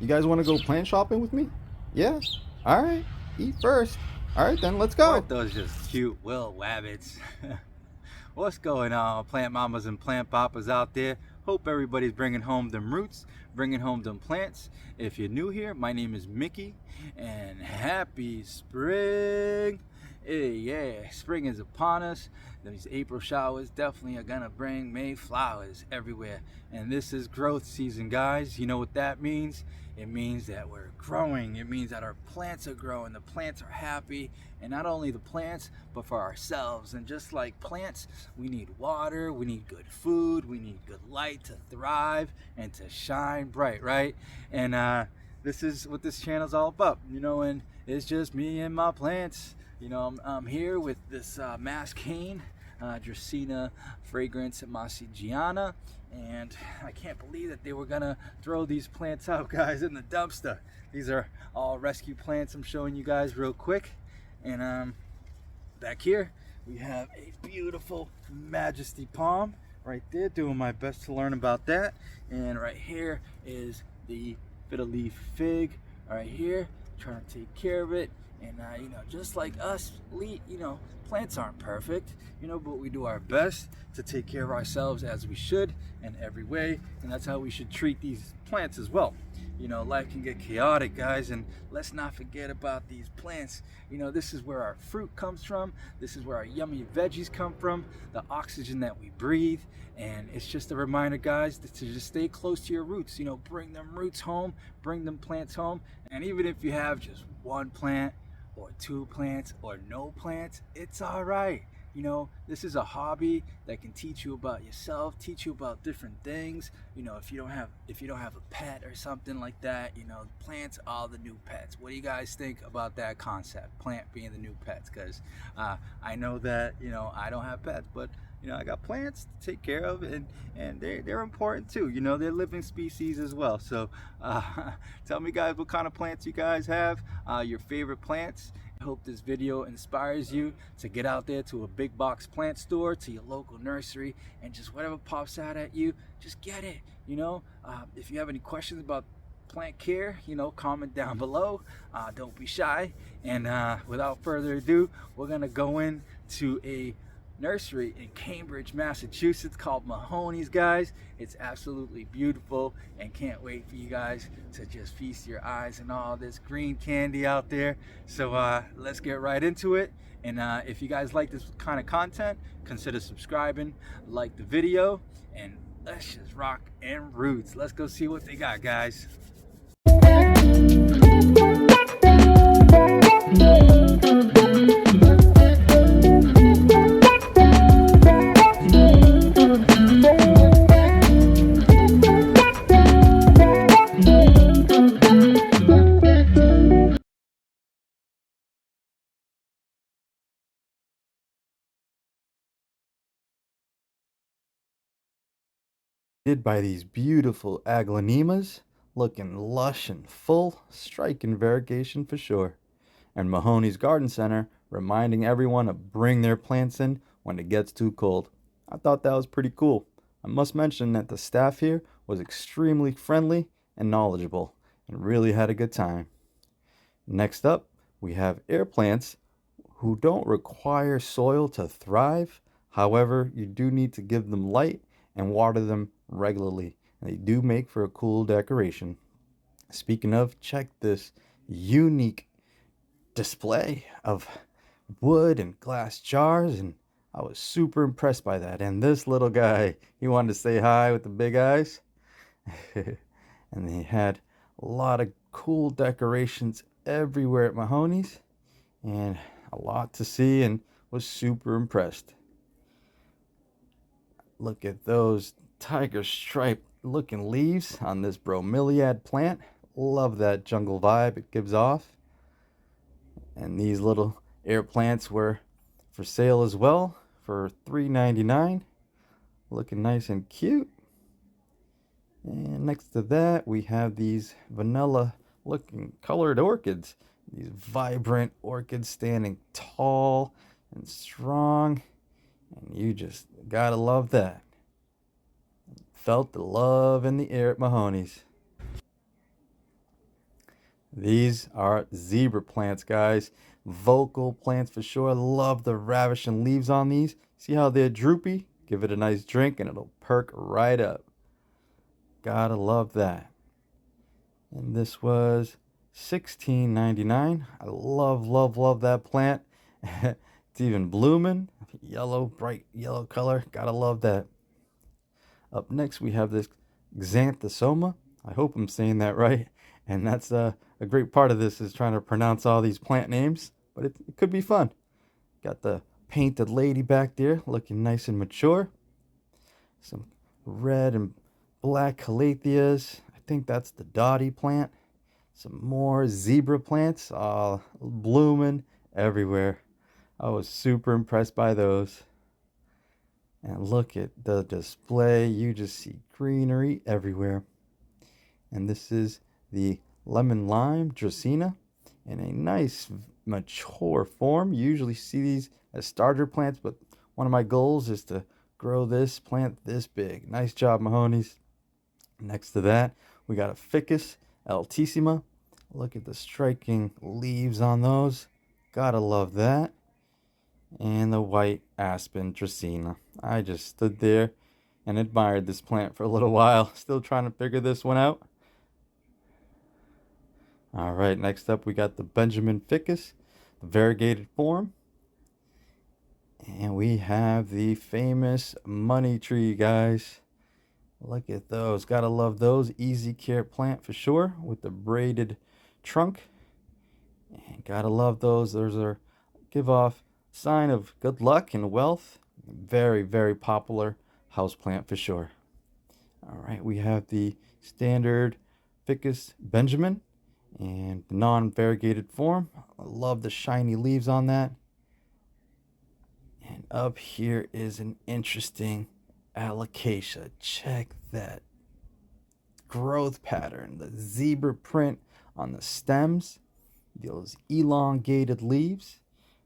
You guys want to go plant shopping with me? Yeah? Alright, eat first. Alright then, let's go. Aren't those just cute little wabbits? What's going on, plant mamas and plant papas out there? Hope everybody's bringing home them roots, bringing home them plants. If you're new here, my name is Mickey, and happy spring! Hey, yeah, spring is upon us. These April showers definitely are gonna bring May flowers everywhere. And this is growth season, guys. You know what that means? It means that we're growing. It means that our plants are growing. The plants are happy. And not only the plants, but for ourselves. And just like plants, we need water, we need good food, we need good light to thrive and to shine bright, right? And this is what this channel is all about, you know, and it's just me and my plants. You know, I'm here with this mass cane, Dracaena fragrance massigiana, and I can't believe that they were gonna throw these plants out, guys, in the dumpster. These are all rescue plants I'm showing you guys real quick. And back here we have a beautiful Majesty palm right there, doing my best to learn about that. And right here is the fiddle leaf fig right here, trying to take care of it. And you know, just like us, you know, plants aren't perfect, you know, but we do our best to take care of ourselves as we should in every way. And that's how we should treat these plants as well. You know, life can get chaotic, guys, and let's not forget about these plants. You know, this is where our fruit comes from. This is where our yummy veggies come from, the oxygen that we breathe. And it's just a reminder, guys, to just stay close to your roots. You know, bring them roots home, bring them plants home. And even if you have just one plant or two plants or no plants, it's all right. You know, this is a hobby that can teach you about yourself, teach you about different things. You know, if you don't have a pet or something like that, you know, plants are the new pets. What do you guys think about that concept, plant being the new pets? Because I know that, you know, I don't have pets, but you know, I got plants to take care of, and they're important too. You know, they're living species as well. So tell me, guys, what kind of plants you guys have, your favorite plants. I hope this video inspires you to get out there to a big box plant store, to your local nursery, and just whatever pops out at you, just get it. You know, if you have any questions about plant care, you know, comment down below. Don't be shy. And without further ado, we're gonna go into a nursery in Cambridge, Massachusetts called Mahoney's, guys. It's absolutely beautiful, and can't wait for you guys to just feast your eyes on all this green candy out there. So let's get right into it. And if you guys like this kind of content, consider subscribing, like the video, and let's just rock and roots. Let's go see what they got, guys. By these beautiful aglaonemas, looking lush and full, striking variegation for sure. And Mahoney's Garden Center reminding everyone to bring their plants in when it gets too cold. I thought that was pretty cool. I must mention that the staff here was extremely friendly and knowledgeable, and really had a good time. Next up, we have air plants who don't require soil to thrive. However, you do need to give them light and water them regularly. And they do make for a cool decoration. Speaking of, check this unique display of wood and glass jars, and I was super impressed by that. And this little guy, he wanted to say hi with the big eyes. And they had a lot of cool decorations everywhere at Mahoney's, and a lot to see, and was super impressed. Look at those tiger stripe looking leaves on this bromeliad plant. Love that jungle vibe it gives off. And these little air plants were for sale as well for $3.99. Looking nice and cute. And next to that, we have these vanilla looking colored orchids. These vibrant orchids standing tall and strong. And you just gotta love that. Felt the love in the air at Mahoney's. These are zebra plants, guys. Vocal plants for sure. Love the ravishing leaves on these. See how they're droopy? Give it a nice drink and it'll perk right up. Gotta love that. And this was $16.99. I love, love, love that plant. It's even blooming. Yellow, bright yellow color. Gotta love that. Up next, we have this xanthosoma. I hope I'm saying that right. And that's a great part of this is trying to pronounce all these plant names, but it could be fun. Got the painted lady back there looking nice and mature. Some red and black calatheas. I think that's the dotty plant. Some more zebra plants, blooming everywhere. I was super impressed by those. And look at the display. You just see greenery everywhere. And this is the lemon lime Dracaena in a nice mature form. You usually see these as starter plants, but one of my goals is to grow this plant this big. Nice job, Mahoney's. Next to that, we got a Ficus altissima. Look at the striking leaves on those. Gotta love that. And the white aspen Dracaena. I just stood there and admired this plant for a little while. Still trying to figure this one out. All right, next up we got the Benjamin ficus, the variegated form. And we have the famous money tree, guys. Look at those. Gotta love those. Easy care plant for sure with the braided trunk. And gotta love those. Those are give off sign of good luck and wealth. Very, very popular house plant for sure. All right, we have the standard Ficus Benjamin and the non-variegated form. I love the shiny leaves on that. And up here is an interesting Alocasia. Check that growth pattern, the zebra print on the stems, those elongated leaves.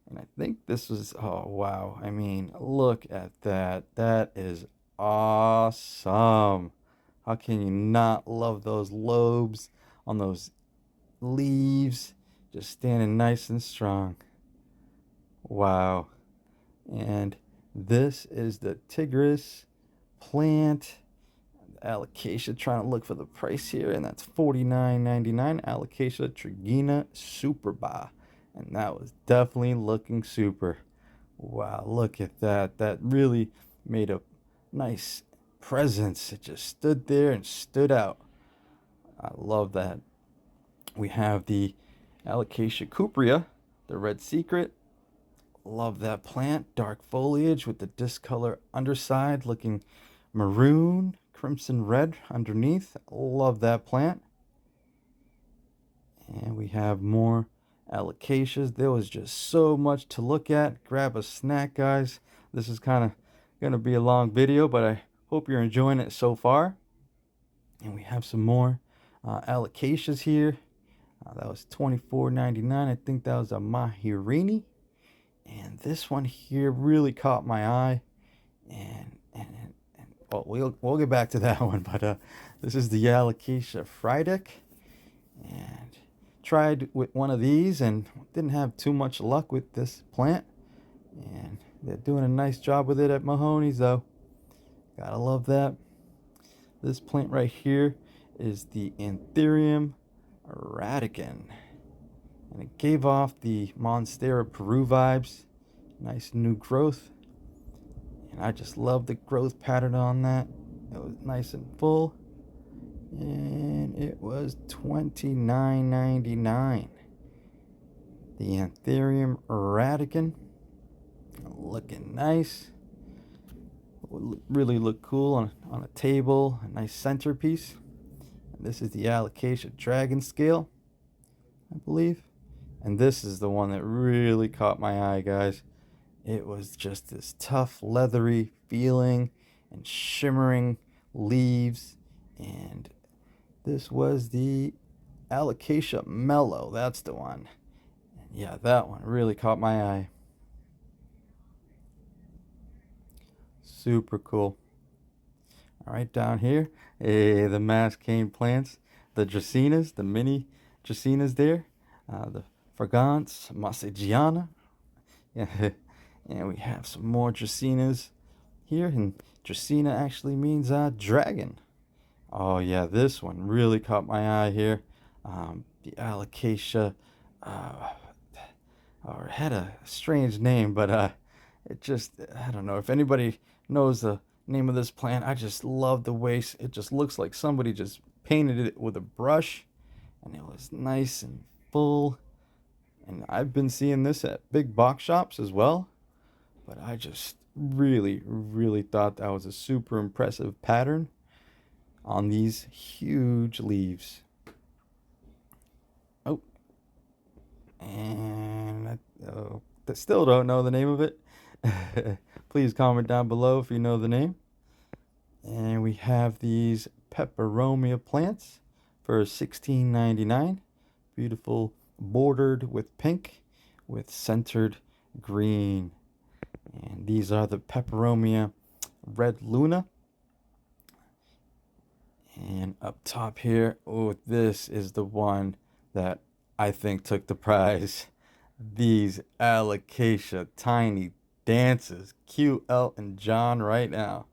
And I think this was, oh wow, I mean, look at that. That is awesome. How can you not love those lobes on those leaves? Just standing nice and strong. Wow. And this is the Tigris plant. Alocasia, trying to look for the price here, and that's $49.99. Alocasia Trigina Superba. And that was definitely looking super. Wow, look at that. That really made a nice presence. It just stood there and stood out. I love that. We have the Alocasia cuprea, the red secret. Love that plant. Dark foliage with the discolor underside looking maroon, crimson red underneath. Love that plant. And we have more alocasias. There was just so much to look at. Grab a snack, guys. This is kind of going to be a long video, but I hope you're enjoying it so far. And we have some more alocasias here. That was $24.99. I think that was a Mahirini. And this one here really caught my eye. And well, we'll get back to that one. But this is the Alocasia Frydek. And tried with one of these and didn't have too much luck with this plant. And they're doing a nice job with it at Mahoney's though. Gotta love that. This plant right here is the Anthurium radicans. And it gave off the Monstera Peru vibes. Nice new growth. And I just love the growth pattern on that. It was nice and full. And it was $29.99. The Anthurium radicans. Looking nice. Would really look cool on a table. A nice centerpiece. And this is the Alocasia Dragon Scale, I believe. And this is the one that really caught my eye, guys. It was just this tough, leathery feeling and shimmering leaves. And this was the Alocasia Mellow. That's the one. And yeah, that one really caught my eye. Super cool. All right, down here, the mass cane plants, the Dracaenas, the mini Dracaenas there. The Fragance, Massagiana. Yeah, and we have some more Dracaenas here. And Dracaena actually means dragon. Oh yeah, this one really caught my eye here. The Alocasia, uh, or it had a strange name, but it just, I don't know if anybody knows the name of this plant. I just love the way it just looks like somebody just painted it with a brush, and it was nice and full. And I've been seeing this at big box shops as well, but I just really, really thought that was a super impressive pattern on these huge leaves. Oh, and I still don't know the name of it. Please comment down below if you know the name. And we have these peperomia plants for $16.99. Beautiful, bordered with pink with centered green. And these are the peperomia red luna. And up top here, oh, this is the one that I think took the prize. These Alocasia tiny dances. Cute Elton John right now.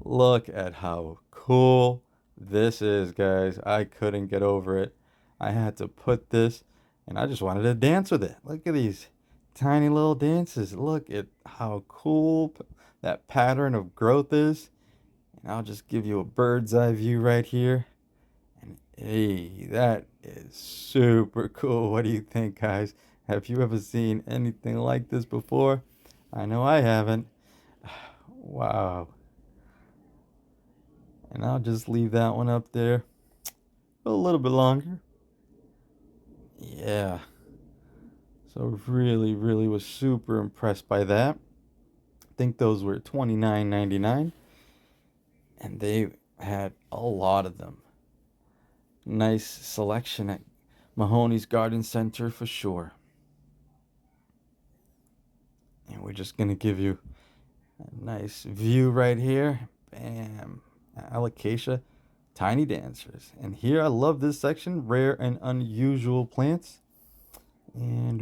Look at how cool this is, guys. I couldn't get over it. I had to put this, and I just wanted to dance with it. Look at these tiny little dances. Look at how cool that pattern of growth is. And I'll just give you a bird's eye view right here. And hey, that is super cool. What do you think, guys? Have you ever seen anything like this before? I know I haven't. Wow. And I'll just leave that one up there a little bit longer. Yeah. So really, really was super impressed by that. I think those were $29.99. And they had a lot of them. Nice selection at Mahoney's Garden Center for sure. And we're just going to give you a nice view right here. Bam. Alocasia, tiny dancers. And here I love this section, rare and unusual plants. And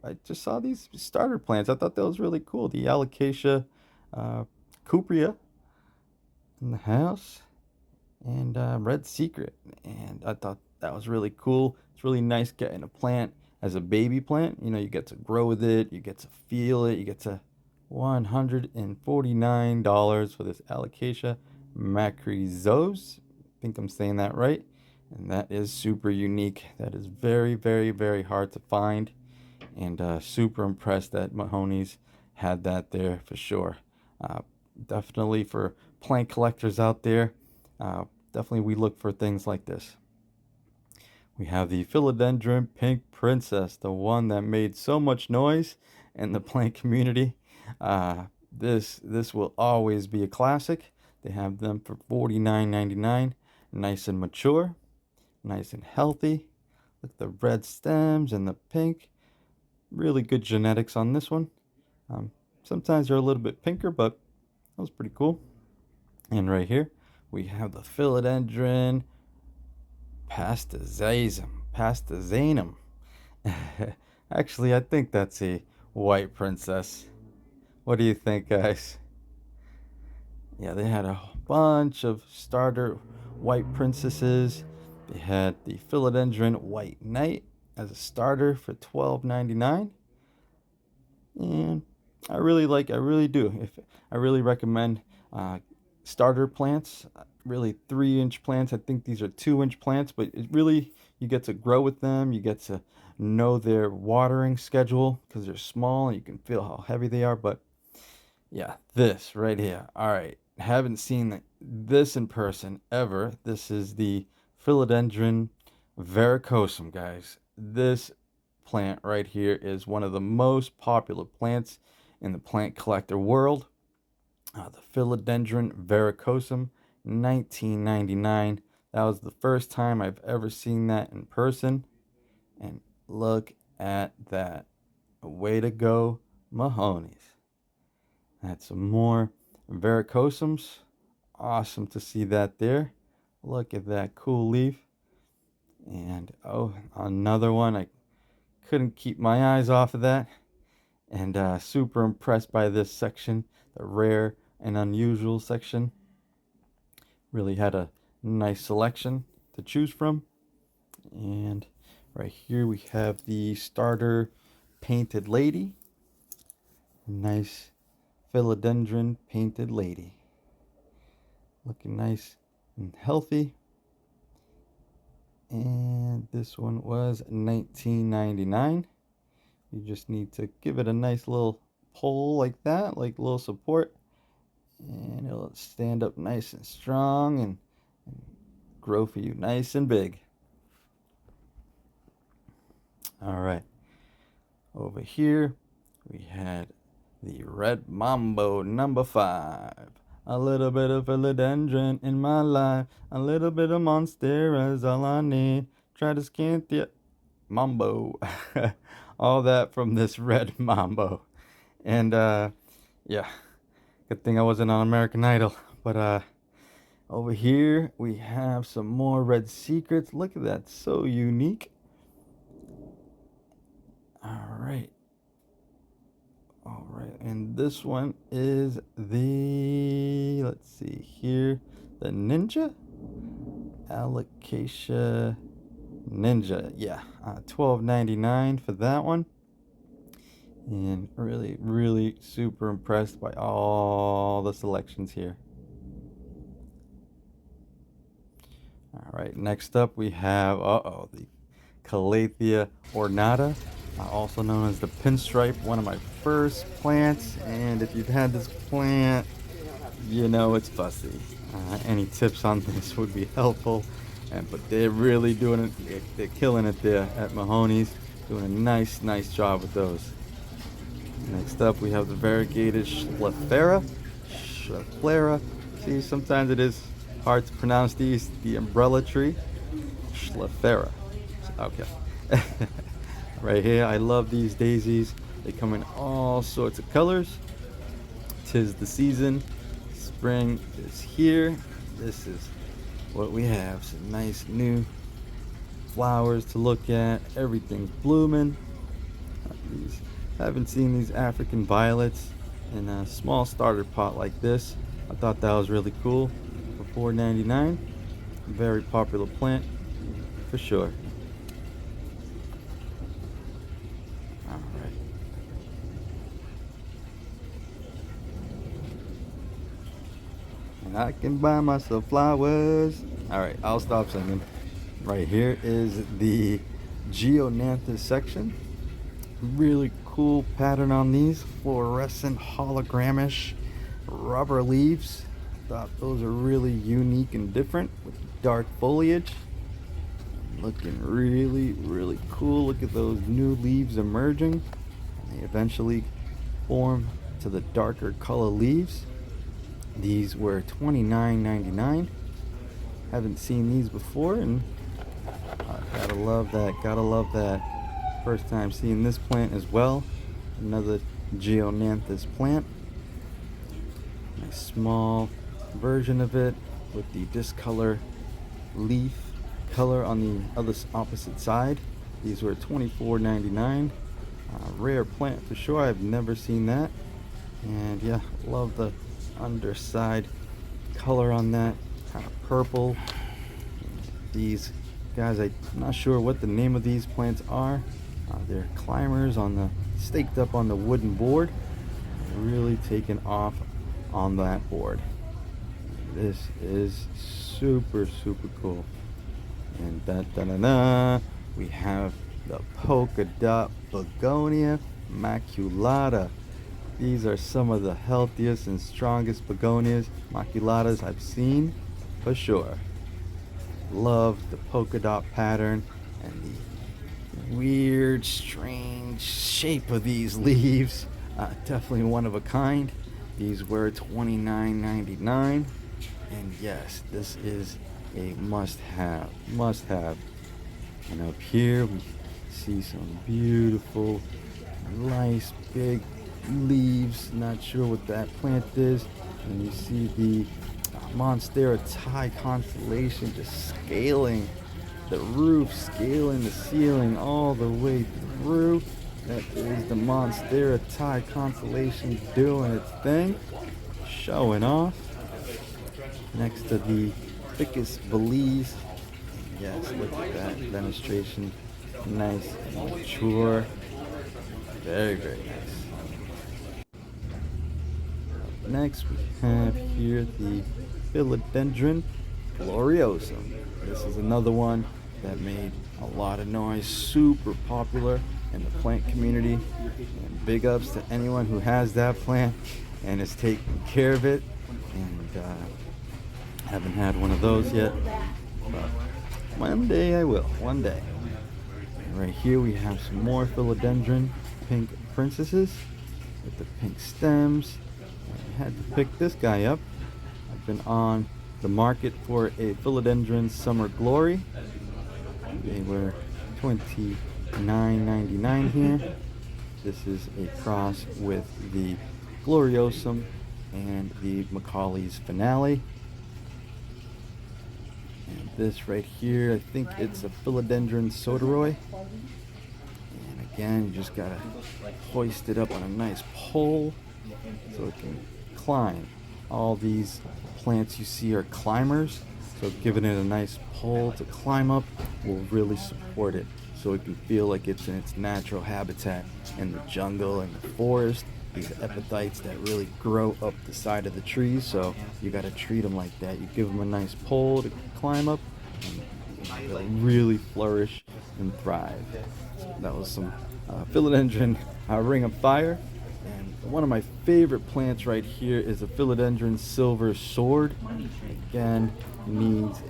I just saw these starter plants. I thought that was really cool. The Alocasia cuprea in the house, and Red Secret. And I thought that was really cool. It's really nice getting a plant as a baby plant. You know, you get to grow with it, you get to feel it, you get to $149 for this Alocasia macrorhizos. I think I'm saying that right. And that is super unique. That is very, very, very hard to find. And super impressed that Mahoney's had that there for sure. Definitely for plant collectors out there, definitely we look for things like this. We have the philodendron pink princess, the one that made so much noise in the plant community. This will always be a classic. They have them for $49.99. Nice and mature, nice and healthy. Look at the red stems and the pink. Really good genetics on this one. Sometimes they're a little bit pinker, but that was pretty cool. And right here, we have the philodendron pastizanum. Actually, I think that's a white princess. What do you think, guys? Yeah, they had a bunch of starter white princesses. They had the philodendron white knight as a starter for $12.99. And I really do. If I really recommend starter plants, really 3-inch plants. I think these are 2-inch plants, but it really, you get to grow with them. You get to know their watering schedule because they're small and you can feel how heavy they are. But yeah, this right here. All right, haven't seen this in person ever. This is the philodendron varicosum, guys. This plant right here is one of the most popular plants in the plant collector world. The philodendron varicosum, $19.99. That was the first time I've ever seen that in person. And look at that. Way to go, Mahoney's. That's some more varicosums. Awesome to see that there. Look at that cool leaf. And oh, another one. I couldn't keep my eyes off of that. And super impressed by this section, the rare and unusual section. Really had a nice selection to choose from. And right here we have the starter painted lady. Nice philodendron painted lady. Looking nice and healthy. And this one was $19.99. You just need to give it a nice little pull like that, like a little support, and it'll stand up nice and strong and grow for you nice and big. All right, over here we had the red mambo number 5. A little bit of philodendron in my life, a little bit of monstera is all I need. Try to scan the mambo. All that from this red mambo. And yeah, good thing I wasn't on American Idol. But over here we have some more red secrets. Look at that, so unique. All right, and this one is the, let's see here, the ninja Alocasia ninja. Yeah, $12.99 for that one. And really super impressed by all the selections here. All right, next up we have the Calathea ornata, also known as the pinstripe, one of my first plants. And if you've had this plant, you know it's fussy. Any tips on this would be helpful. But they're really doing it. They're killing it there at Mahoney's, doing a nice job with those. Next up, we have the variegated Schlafera. See, sometimes it is hard to pronounce these. The umbrella tree. Schlafera. Okay. Right here, I love these daisies. They come in all sorts of colors. 'Tis the season. Spring is here. This is what we have. Some nice new flowers to look at. Everything's blooming. Haven't seen these African violets in a small starter pot like this. I thought that was really cool for $4.99. Very popular plant for sure. All right. And I can buy myself flowers. All right, I'll stop singing. Right here is the Geonanthus section. Really cool pattern on these, fluorescent hologramish rubber leaves. Thought those are really unique and different with dark foliage. Looking really cool. Look at those new leaves emerging. They eventually form to the darker color leaves. These were $29.99. Haven't seen these before, and gotta love that. First time seeing this plant as well. Another Geonanthus plant. A small version of it with the discolor leaf color on the opposite side. These were $24.99. Rare plant for sure. I've never seen that. And yeah, love the underside color on that. Kind of purple. These guys, I'm not sure what the name of these plants are. They're climbers staked up on the wooden board. Really taking off on that board. This is super cool. And we have the polka dot begonia maculata. These are some of the healthiest and strongest begonias, maculatas I've seen for sure. Love the polka dot pattern and the weird, strange shape of these leaves. Definitely one of a kind. These were $29.99. And yes, this is a must-have. And up here we see some beautiful, nice, big leaves. Not sure what that plant is. And you see the Monstera Thai constellation just scaling the roof scaling the ceiling all the way through. That is the Monstera Thai constellation doing its thing, showing off. Next to the Ficus Belize. Yes, look at that fenestration. Nice and mature. Very, very nice. Next, we have here the philodendron gloriosum. This is another one that made a lot of noise, super popular in the plant community. And big ups to anyone who has that plant and is taking care of it. And haven't had one of those yet, but one day I will. One day. And right here we have some more philodendron pink princesses with the pink stems. I had to pick this guy up. I've been on the market for a philodendron summer glory. They were $29.99 here. This is a cross with the gloriosum and the Macaulay's finale. And this right here, I think it's a philodendron soderoy. And again, you just gotta hoist it up on a nice pole so it can climb. All these plants you see are climbers, so giving it a nice pole to climb up will really support it so it can feel like it's in its natural habitat in the jungle and the forest. These epiphytes that really grow up the side of the trees, so you got to treat them like that. You give them a nice pole to climb up and they'll really flourish and thrive. So that was some philodendron ring of fire. And one of my favorite plants right here is a philodendron silver sword. Again, needs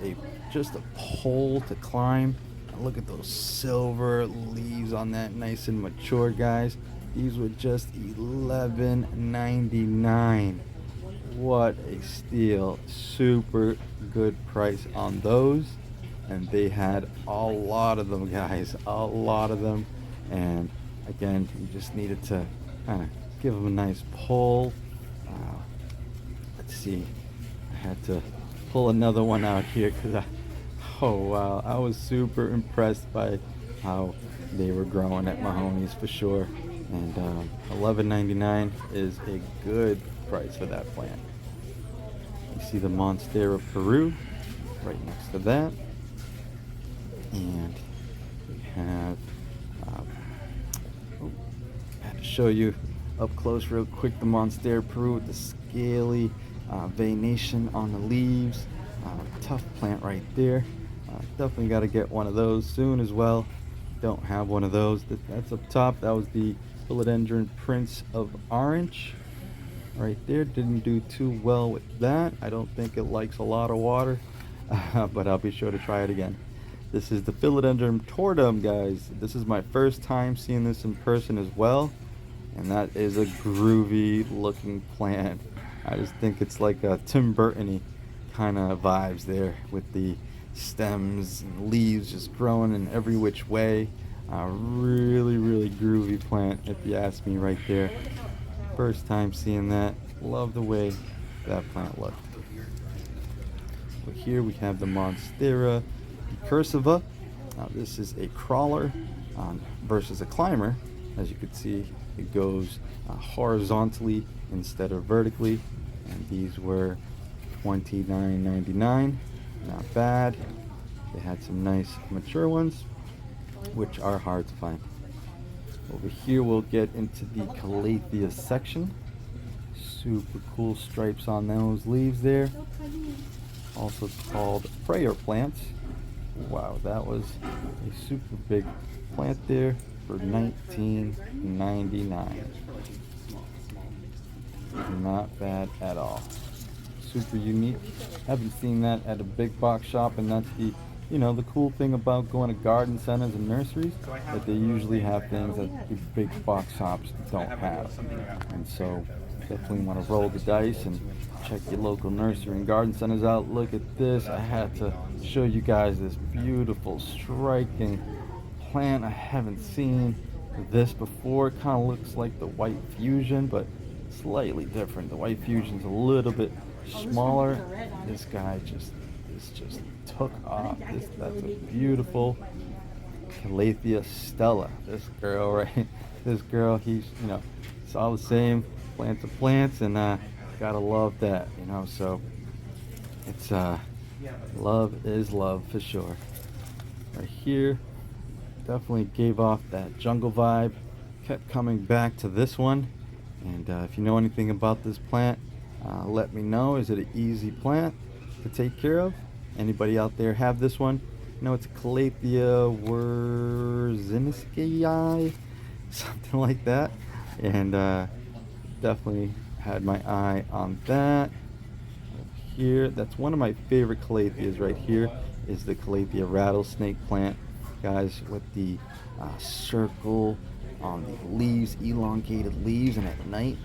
just a pole to climb. And look at those silver leaves on that, nice and mature, guys. These were just $11.99. What a steal. Super good price on those. And they had a lot of them, guys. A lot of them. And again, you just needed to kind of give them a nice pull. Let's see. I had to pull another one out here because oh wow, I was super impressed by how they were growing at Mahoney's for sure. And $11.99 is a good price for that plant. You see the Monstera Peru right next to that. And we have, I had to show you up close real quick the Monstera Peru with the scaly veination on the leaves. Tough plant right there. Definitely got to get one of those soon as well. Don't have one of those. That's up top. That was the philodendron Prince of Orange right there. Didn't do too well with that. I don't think it likes a lot of water, but I'll be sure to try it again. This is the philodendron Tortum, guys. This is my first time seeing this in person as well, and that is a groovy looking plant. I just think it's like a Tim Burton-y kind of vibes there with the stems and leaves just growing in every which way. Really, really groovy plant, if you ask me, right there. First time seeing that. Love the way that plant looked. But here we have the Monstera cursiva. Now this is a crawler versus a climber. As you can see, it goes horizontally instead of vertically. And these were $29.99. Not bad. They had some nice mature ones, which are hard to find. Over here we'll get into the Calathea section. Super cool stripes on those leaves there. Also called prayer plants. Wow, that was a super big plant there for $19.99. Not bad at all. Super unique. Haven't seen that at a big box shop, and that's the the cool thing about going to garden centers and nurseries, that they usually have things that the big box shops don't have. And so definitely want to roll the dice and check your local nursery and garden centers out. Look at this. I had to show you guys this beautiful, striking plant. I haven't seen this before. It kind of looks like the white fusion, but slightly different. The white fusion's a little bit smaller. This guy just this just took off. That's a beautiful Calathea stella. This girl, right? This girl, it's all the same, plants are plants, and gotta love that, So it's love is love for sure. Right here, definitely gave off that jungle vibe. Kept coming back to this one, and if you know anything about this plant, let me know. Is it an easy plant to take care of? Anybody out there have this one? It's Calathea wurzinskii, something like that, and definitely had my eye on that. Here, that's one of my favorite Calatheas right here, is the Calathea rattlesnake plant, guys, with the circle on the leaves, elongated leaves, and at night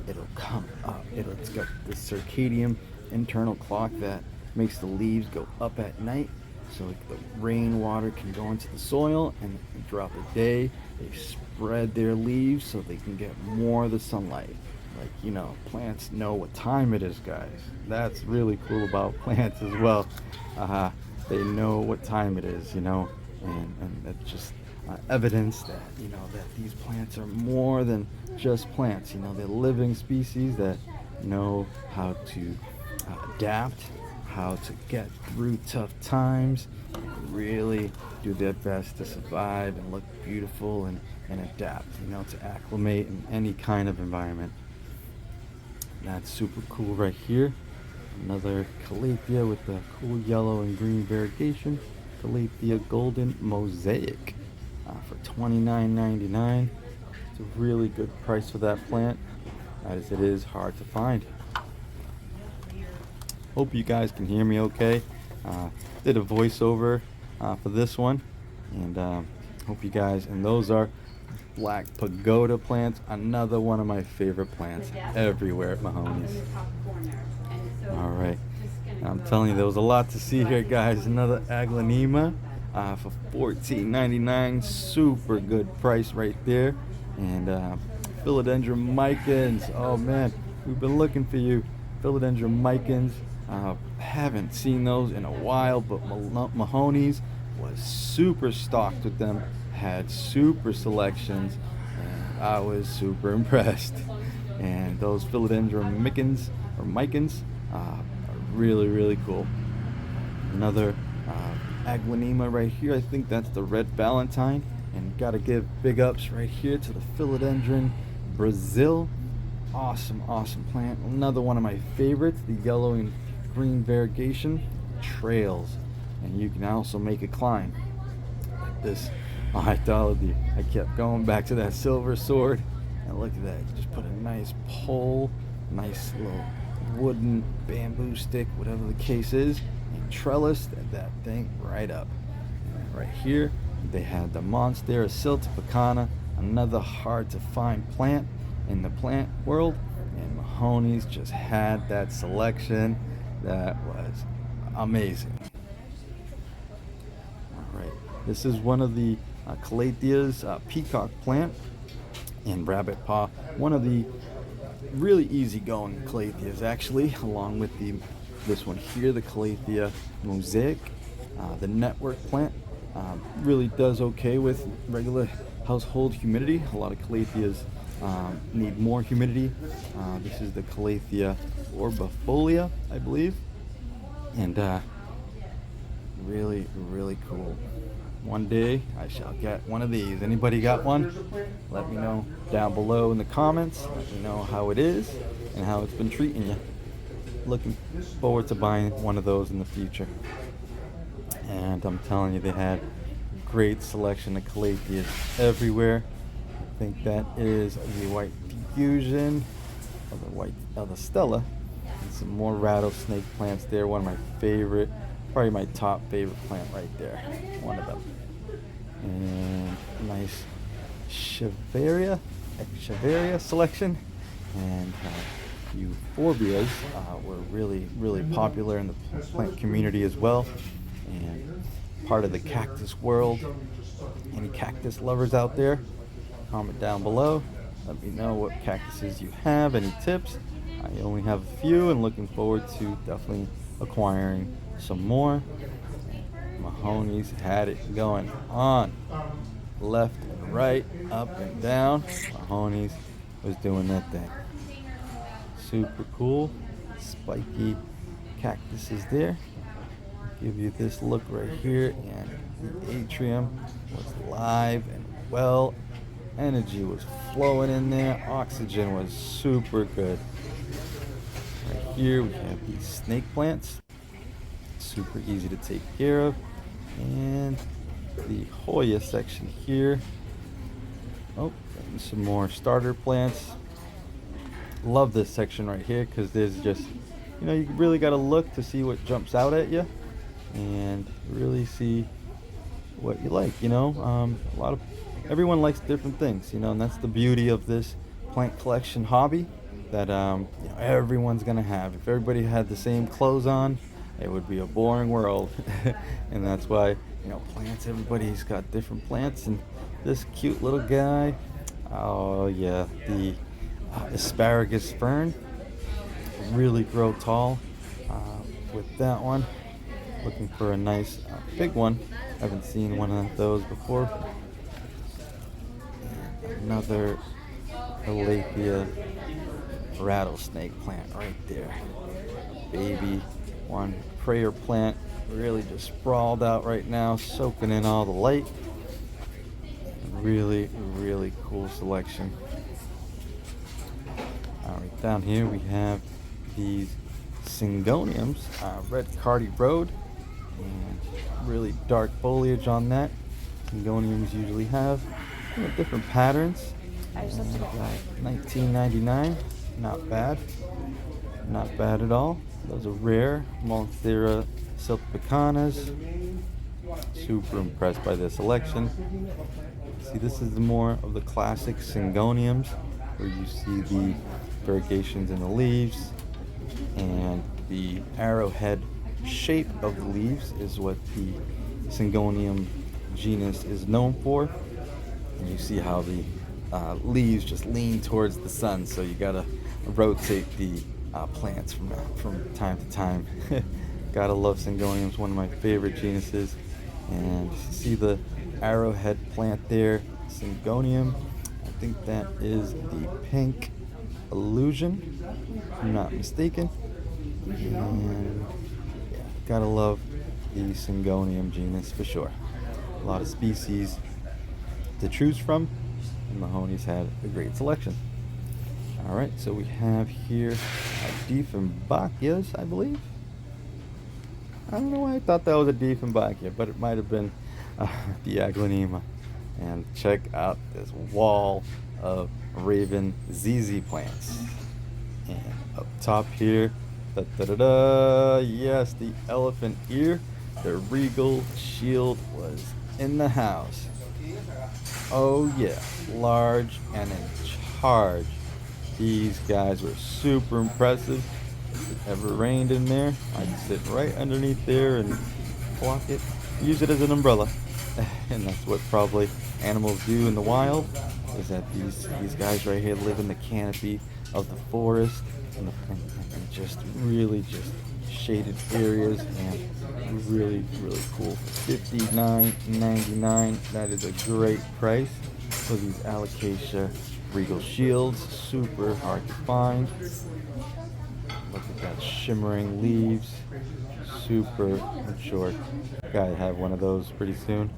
it'll come up. It's got the circadian internal clock that makes the leaves go up at night, so the rainwater can go into the soil, and throughout the day they spread their leaves so they can get more of the sunlight. Plants know what time it is, guys. That's really cool about plants as well. They know what time it is, and that's just evidence that that these plants are more than just plants. They're living species that know how to adapt, how to get through tough times, and really do their best to survive and look beautiful and adapt, to acclimate in any kind of environment. That's super cool right here. Another Calathea with the cool yellow and green variegation. Calathea Golden Mosaic for $29.99. It's a really good price for that plant, as it is hard to find. Hope you guys can hear me okay. Did a voiceover for this one, and hope you guys, and those are black pagoda plants, another one of my favorite plants everywhere at Mahoney's. All right, I'm telling you, there was a lot to see here, guys. Another aglaonema for $14.99, super good price right there. And philodendron micans, oh man, we've been looking for you. Philodendron micans, haven't seen those in a while, but Mahoney's was super stocked with them, had super selections, and I was super impressed. And those philodendron micans are really, really cool. Another aglaonema right here, I think that's the red valentine, and gotta give big ups right here to the philodendron Brazil. Awesome plant. Another one of my favorites, the yellow and green variegation, trails, and you can also make a climb like this. I told you, I kept going back to that silver sword, and look at that. You just put a nice pole, nice little wooden bamboo stick, whatever the case is, and trellis that thing right up. And right here, they had the Monstera siltepecana, another hard to find plant in the plant world, and Mahoney's just had that selection that was amazing. All right, this is one of the Calathea's peacock plant and rabbit paw, one of the really easygoing Calatheas actually, along with this one here, the Calathea mosaic. The network plant really does okay with regular household humidity. A lot of Calatheas need more humidity. This is the Calathea orbifolia, I believe, and really, really cool. One day I shall get one of these. Anybody got one? Let me know down below in the comments. Let me know how it is and how it's been treating you. Looking forward to buying one of those in the future. And I'm telling you, they had great selection of Calatheas everywhere. I think that is the white diffusion of the Stella, and some more rattlesnake plants there. One of my favorite, probably my top favorite plant right there. One of them. And nice Cheveria selection. And euphorbias were really, really popular in the plant community as well, and part of the cactus world. Any cactus lovers out there, comment down below. Let me know what cactuses you have, any tips. I only have a few, and looking forward to definitely acquiring some more. Mahoney's had it going on. Left and right, up and down. Mahoney's was doing that thing. Super cool. Spiky cactuses there. Give you this look right here, and the atrium was live and well. Energy was flowing in there. Oxygen was super good. Right here we have these snake plants. Super easy to take care of. And the Hoya section here. Oh, and some more starter plants. Love this section right here because there's just, you really got to look to see what jumps out at you and really see what you like. Everyone likes different things, and that's the beauty of this plant collection hobby that everyone's gonna have. If everybody had the same clothes on, it would be a boring world. And that's why plants, everybody's got different plants. And this cute little guy, oh yeah, the asparagus fern, really grow tall with that one. Looking for a nice big one. Haven't seen one of those before. And another Calathea rattlesnake plant right there. Baby one prayer plant, really just sprawled out right now, soaking in all the light. Really, really cool selection. All right, down here we have these syngoniums, red cardi road, and really dark foliage on that. Syngoniums usually have different patterns. And, 19.99, not bad, not bad at all. Those are rare. Monstera silpicanas. Super impressed by this selection. See, this is more of the classic syngoniums, where you see the variegations in the leaves, and the arrowhead shape of the leaves is what the syngonium genus is known for. And you see how the leaves just lean towards the sun, so you gotta rotate the plants from time to time. Gotta love syngoniums, one of my favorite genuses. And you see the arrowhead plant there, syngonium. I think that is the pink illusion, if I'm not mistaken. And yeah, gotta love the syngonium genus for sure. A lot of species to choose from, and Mahoney's had a great selection. All right, so we have here Dieffenbachias, I believe. I don't know why I thought that was a Dieffenbachia, but it might have been the Aglaonema. And check out this wall of Raven ZZ plants. And up top here, yes, the elephant ear, the regal shield was in the house. Oh yeah, large and in charge. These guys were super impressive. If it ever rained in there, I'd sit right underneath there and block it, use it as an umbrella. And that's what probably animals do in the wild, is that these guys right here live in the canopy of the forest and just really just shaded areas, and really, really cool. $59.99, that is a great price for these Alocasia regal shields. Super hard to find. Look at that shimmering leaves, super mature. Gotta have one of those pretty soon.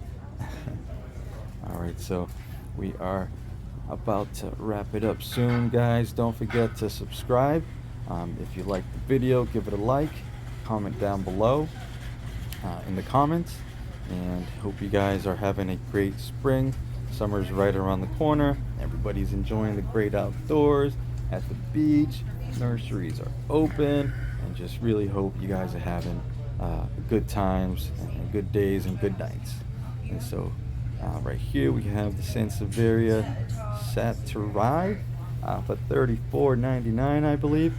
Alright, so we are about to wrap it up soon, guys. Don't forget to subscribe. If you like the video, give it a like, comment down below in the comments, and hope you guys are having a great spring. Summer's right around the corner. Everybody's enjoying the great outdoors at the beach. Nurseries are open, and just really hope you guys are having good times and good days and good nights. And so right here we have the Sansevieria satiri for $34.99, I believe.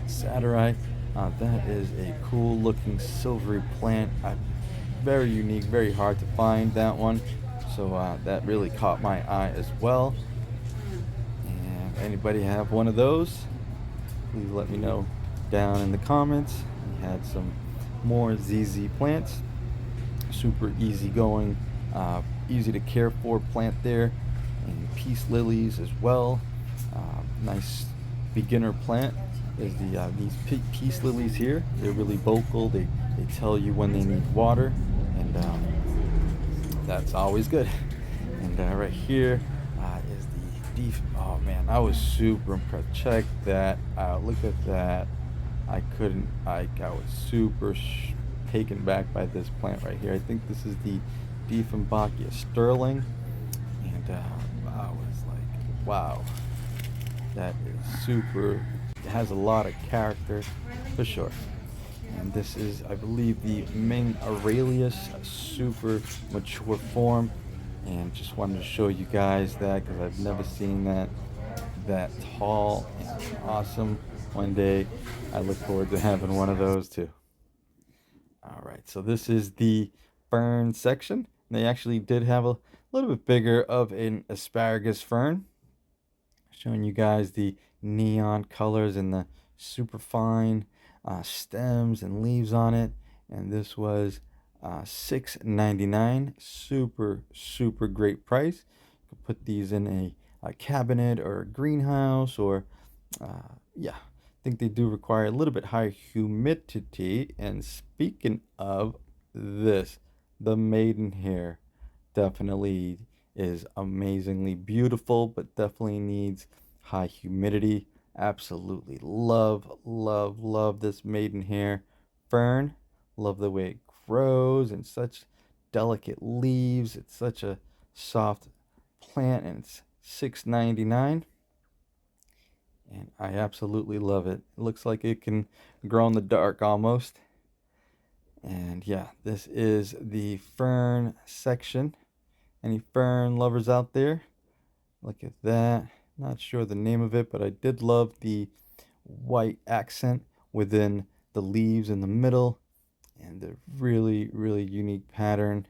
Satiri, that is a cool looking silvery plant, very unique, very hard to find, that one. So that really caught my eye as well. And anybody have one of those, please let me know down in the comments. We had some more ZZ plants. Super easy going, easy to care for plant there. And peace lilies as well. Nice beginner plant is these peace lilies here. They're really vocal. They tell you when they need water, and that's always good. And right here is the deep. Oh man, I was super impressed. Check that out. Look at that. I couldn't. I was super taken back by this plant right here. I think this is the Dieffenbachia sterling, and I was like, wow, that is super. It has a lot of character for sure. And this is, I believe, the Ming Aurelius, a super mature form. And just wanted to show you guys that because I've never seen that tall and awesome. One day, I look forward to having one of those too. All right, so this is the fern section. They actually did have a little bit bigger of an asparagus fern. Showing you guys the neon colors and the super fine stems and leaves on it. And this was $6.99. Super great price. You can put these in a cabinet or a greenhouse, or yeah, I think they do require a little bit higher humidity. And speaking of this, the maidenhair definitely is amazingly beautiful, but definitely needs high humidity. Absolutely love this maidenhair fern. Love the way it grows and such delicate leaves. It's such a soft plant, and it's $6.99. And I absolutely love it. It looks like it can grow in the dark almost. And yeah, this is the fern section. Any fern lovers out there? Look at that. Not sure the name of it, but I did love the white accent within the leaves in the middle, and the really unique pattern.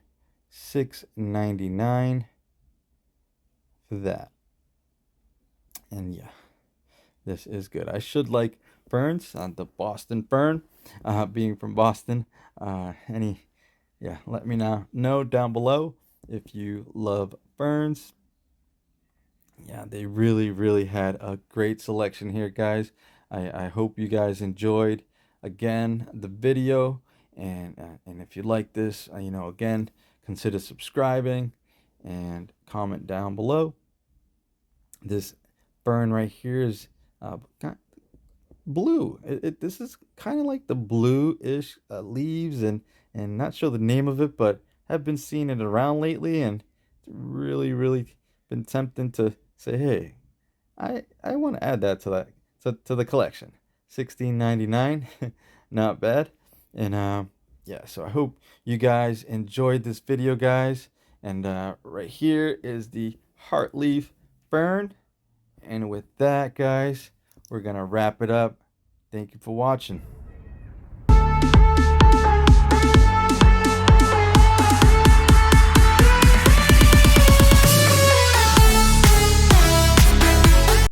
$6.99 for that. And yeah, this is good. I should like ferns, the Boston fern, being from Boston. Yeah, let me know down below if you love ferns. Yeah, they really had a great selection here, guys. I hope you guys enjoyed again the video, and if you like this, again, consider subscribing and comment down below. This fern right here is blue. This is kind of like the bluish leaves, and not sure the name of it, but have been seeing it around lately, and really been tempting to say, hey, I want to add that to the collection. 16.99, not bad. And yeah, so I hope you guys enjoyed this video, guys. And right here is the heartleaf fern. And with that, guys, we're gonna wrap it up. Thank you for watching.